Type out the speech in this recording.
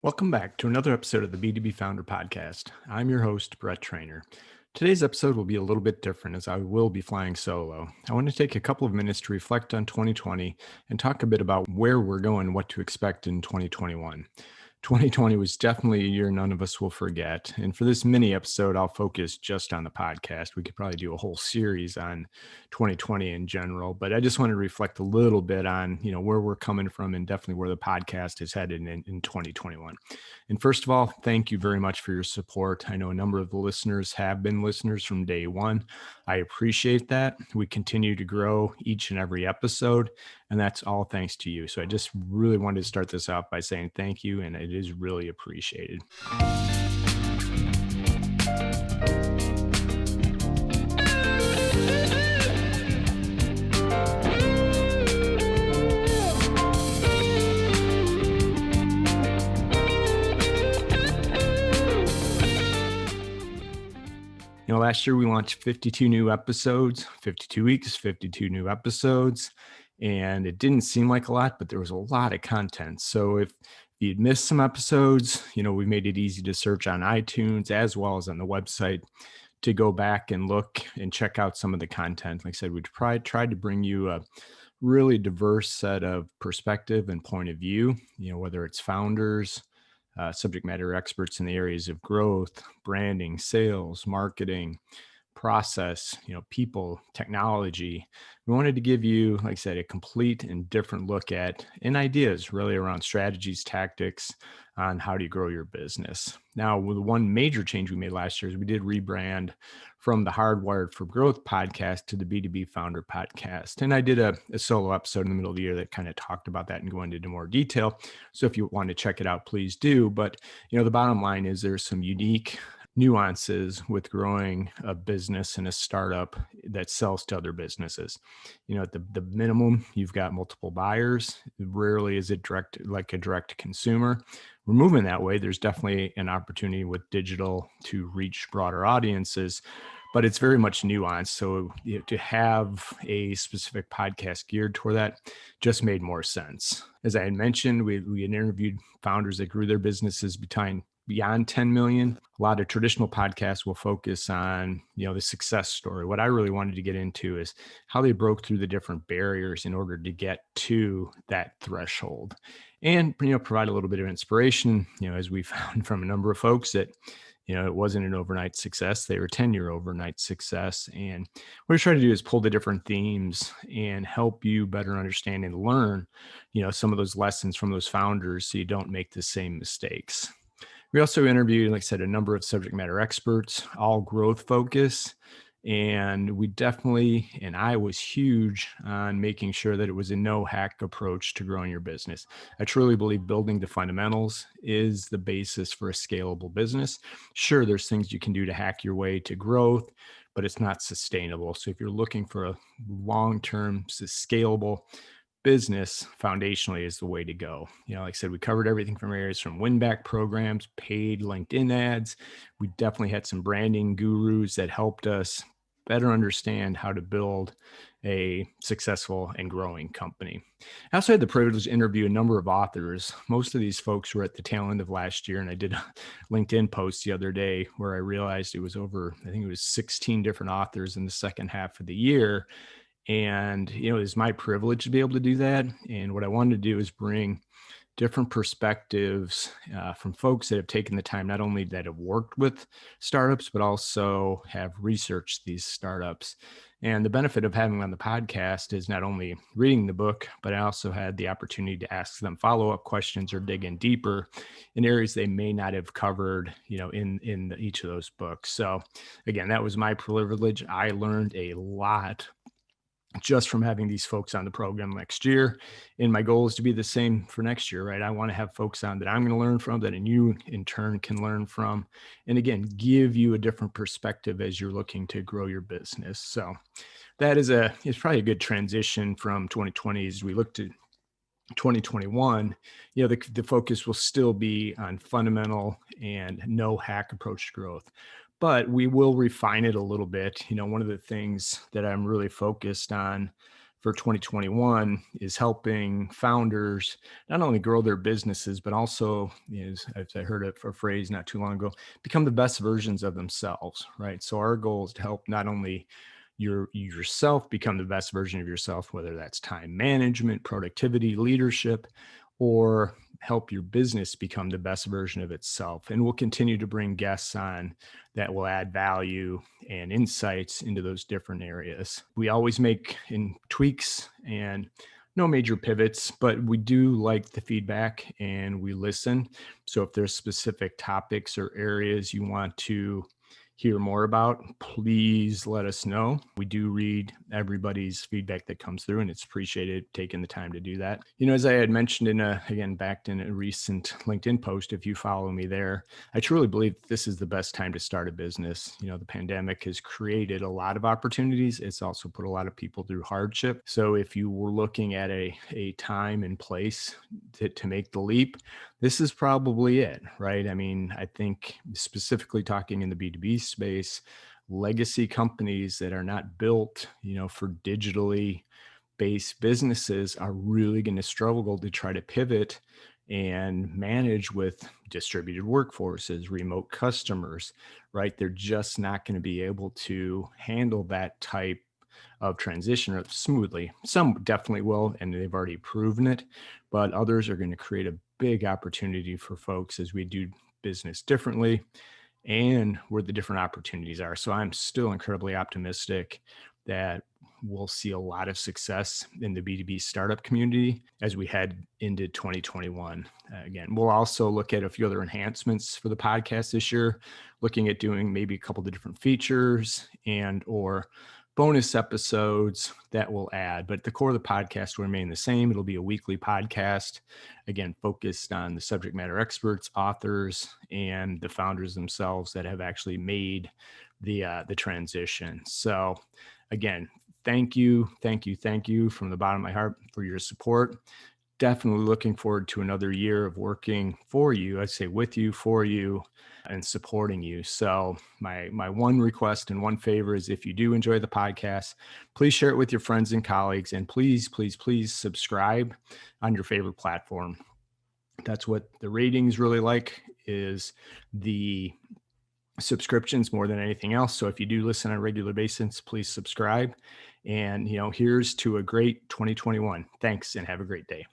Welcome back to another episode of the B2B Founder Podcast. I'm your host, Brett Trainer. Today's episode will be a little bit different as I will be flying solo. I want to take a couple of minutes to reflect on 2020 and talk a bit about where we're going and what to expect in 2021. 2020 was definitely a year none of us will forget. And for this mini episode, I'll focus just on the podcast. We could probably do a whole series on 2020 in general, but I just want to reflect a little bit on, where we're coming from and definitely where the podcast is headed in 2021. And first of all, thank you very much for your support. I know a number of the listeners have been listeners from day one. I appreciate that. We continue to grow each and every episode, and that's all thanks to you. So I just really wanted to start this out by saying thank you, and it is really appreciated. Last year we launched 52 new episodes, 52 weeks, 52 new episodes, and it didn't seem like a lot, but there was a lot of content. So if you'd missed some episodes, we made it easy to search on iTunes as well as on the website to go back and look and check out some of the content. Like I said, we tried to bring you a really diverse set of perspective and point of view, whether it's founders, subject matter experts in the areas of growth, branding, sales, marketing, process, people, technology. We wanted to give you, like I said, a complete and different look at and ideas really around strategies, tactics on how do you grow your business. Now, with one major change we made last year is we did rebrand from the Hardwired for Growth podcast to the B2B Founder Podcast. And I did a solo episode in the middle of the year that kind of talked about that and go into more detail. So if you want to check it out, please do. But, the bottom line is there's some unique nuances with growing a business and a startup that sells to other businesses. At the minimum, you've got multiple buyers. Rarely is it like a direct consumer. We're moving that way. There's definitely an opportunity with digital to reach broader audiences, but it's very much nuanced. So to have a specific podcast geared toward that just made more sense. As I had mentioned, we had interviewed founders that grew their businesses beyond 10 million. A lot of traditional podcasts will focus on, the success story. What I really wanted to get into is how they broke through the different barriers in order to get to that threshold and, provide a little bit of inspiration, as we found from a number of folks that, it wasn't an overnight success. They were 10-year overnight success. And what I try to do is pull the different themes and help you better understand and learn, some of those lessons from those founders so you don't make the same mistakes. We also interviewed, like I said, a number of subject matter experts, all growth focus. And I was huge on making sure that it was a no hack approach to growing your business. I truly believe building the fundamentals is the basis for a scalable business. Sure, there's things you can do to hack your way to growth, but it's not sustainable. So if you're looking for a long-term scalable business, foundationally is the way to go. Like I said, we covered everything from areas from win-back programs, paid LinkedIn ads. We definitely had some branding gurus that helped us better understand how to build a successful and growing company. I also had the privilege to interview a number of authors. Most of these folks were at the tail end of last year, and I did a LinkedIn post the other day where I realized it was over, I think it was 16 different authors in the second half of the year. And, it's my privilege to be able to do that. And what I wanted to do is bring different perspectives from folks that have taken the time, not only that have worked with startups, but also have researched these startups. And the benefit of having them on the podcast is not only reading the book, but I also had the opportunity to ask them follow-up questions or dig in deeper in areas they may not have covered, in each of those books. So again, that was my privilege. I learned a lot just from having these folks on the program next year. And my goal is to be the same for next year, right? I want to have folks on that I'm going to learn from, that you in turn can learn from. And again, give you a different perspective as you're looking to grow your business. So that is it's probably a good transition from 2020 as we look to 2021. The focus will still be on fundamental and no hack approach to growth. But we will refine it a little bit. One of the things that I'm really focused on for 2021 is helping founders not only grow their businesses, but also, as I heard a phrase not too long ago, become the best versions of themselves, right? So our goal is to help not only yourself become the best version of yourself, whether that's time management, productivity, leadership, or help your business become the best version of itself. And we'll continue to bring guests on that will add value and insights into those different areas. We always make in tweaks and no major pivots, but we do like the feedback and we listen. So if there's specific topics or areas you want to hear more about, please let us know. We do read everybody's feedback that comes through, and it's appreciated taking the time to do that. As I had mentioned back in a recent LinkedIn post, if you follow me there, I truly believe this is the best time to start a business. The pandemic has created a lot of opportunities. It's also put a lot of people through hardship. So if you were looking at a time and place to make the leap, this is probably it, right? I mean, I think specifically talking in the B2B space, legacy companies that are not built, for digitally based businesses are really going to struggle to try to pivot and manage with distributed workforces, remote customers, right? They're just not going to be able to handle that type of transition smoothly. Some definitely will, and they've already proven it, but others are going to create a big opportunity for folks as we do business differently and where the different opportunities are. So I'm still incredibly optimistic that we'll see a lot of success in the B2B startup community as we head into 2021. Again, we'll also look at a few other enhancements for the podcast this year, looking at doing maybe a couple of different features and or bonus episodes that we'll add, but the core of the podcast will remain the same. It'll be a weekly podcast, again, focused on the subject matter experts, authors, and the founders themselves that have actually made the transition. So again, thank you from the bottom of my heart for your support. Definitely looking forward to another year of working for you. I'd say with you, for you, and supporting you. So my one request and one favor is if you do enjoy the podcast, please share it with your friends and colleagues, and please subscribe on your favorite platform. That's what the ratings really like, is the subscriptions more than anything else. So if you do listen on a regular basis, please subscribe. And here's to a great 2021. Thanks and have a great day.